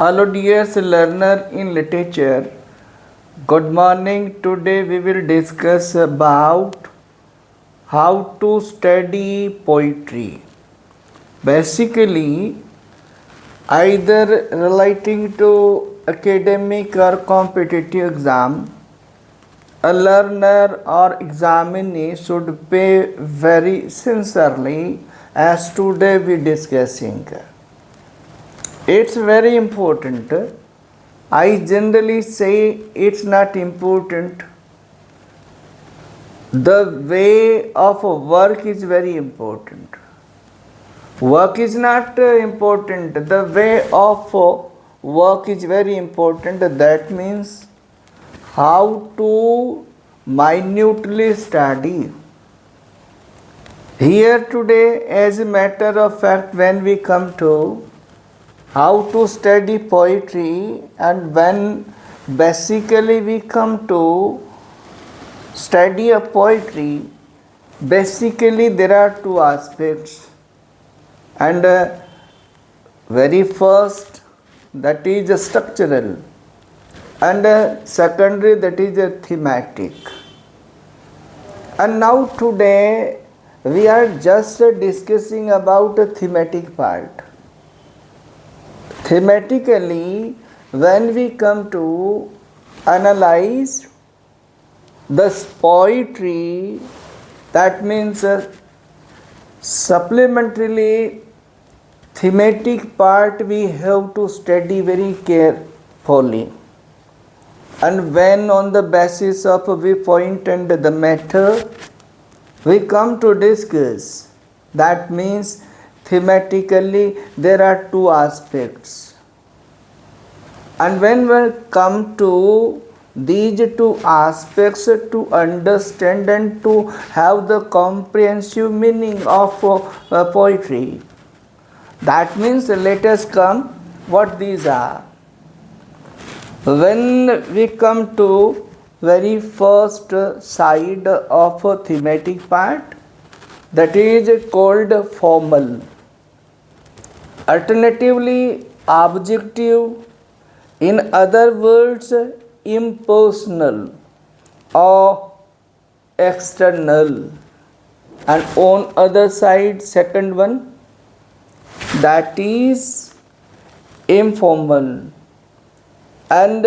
Hello, dear learner in literature. Good morning. Today we will discuss about how to study poetry. Basically, either relating to academic or competitive exam, a learner or examinee should pay very sincerely as today we discussing. It's very important. I generally say it's not important. The way of work is very important. Work is not important. The way of work is very important. That means how to minutely study. Here today, as a matter of fact, when we come to how to study poetry, and when basically we come to study a poetry, basically there are two aspects, and very first, that is structural, and secondary, that is thematic. And now today we are just discussing about the thematic part. Thematically, when we come to analyze the poetry, that means supplementarily thematic part we have to study very carefully. And when on the basis of a viewpoint and the matter, we come to discuss. That means thematically there are two aspects. And when we come to these two aspects to understand and to have the comprehensive meaning of poetry, that means let us come what these are. When we come to very first side of a thematic part, that is called formal, alternatively objective, in other words impersonal or external, and on other side second one, that is informal and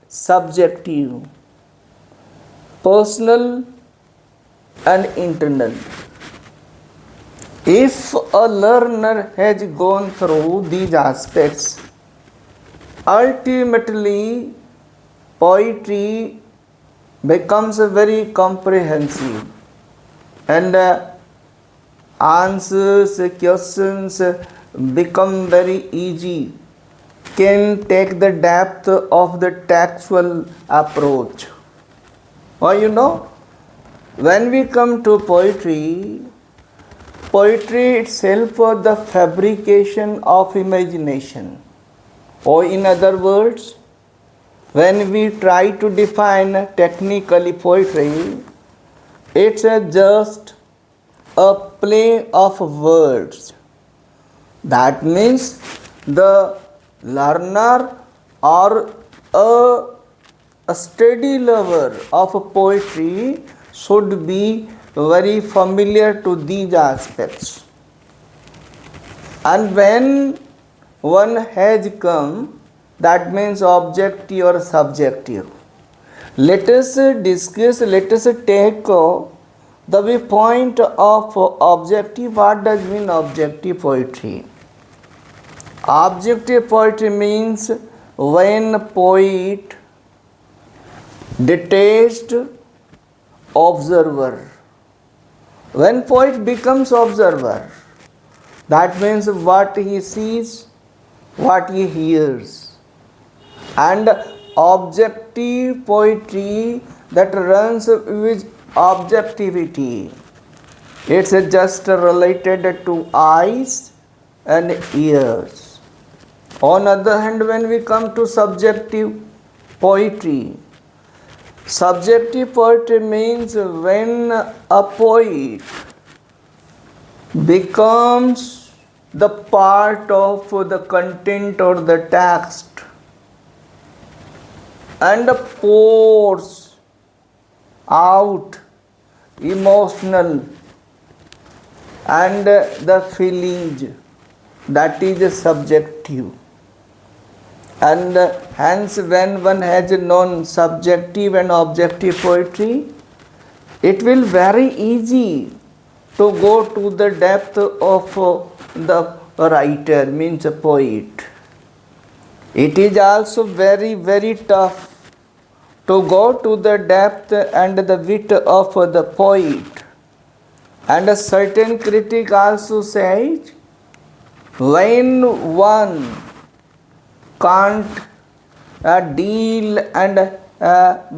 subjective, personal and internal. If a learner has gone through these aspects, ultimately poetry becomes very comprehensive, and answers, questions become very easy, can take the depth of the textual approach. Or when we come to poetry, poetry itself is the fabrication of imagination. Or in other words, when we try to define technically poetry, it's just a play of words. That means the learner or a steady lover of poetry should be very familiar to these aspects. And when one has come, that means objective or subjective. Let us discuss, let us take the viewpoint of objective. What does mean objective poetry? Objective poetry means when poet detached observer. When poet becomes observer, that means what he sees, what he hears. And objective poetry that runs with objectivity, it's just related to eyes and ears. On other hand, when we come to subjective poetry, subjective poetry means when a poet becomes the part of the content or the text and pours out emotional and the feelings that is subjective. And hence, when one has known subjective and objective poetry, it will very easy to go to the depth of the writer, means a poet. It is also very, very tough to go to the depth and the wit of the poet. And a certain critic also says, when one can't deal and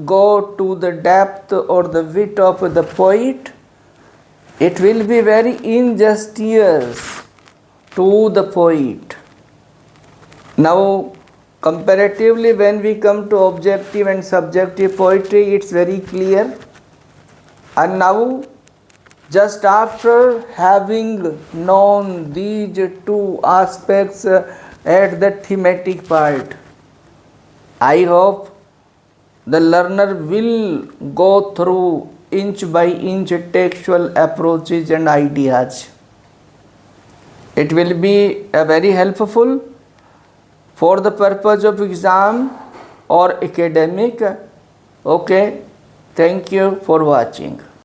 go to the depth or the wit of the poet, it will be very injustice to the poet. Now, comparatively, when we come to objective and subjective poetry, it's very clear. And now, just after having known these two aspects at the thematic part, I hope the learner will go through inch by inch textual approaches and ideas. It will be very helpful for the purpose of exam or academic. Okay, thank you for watching.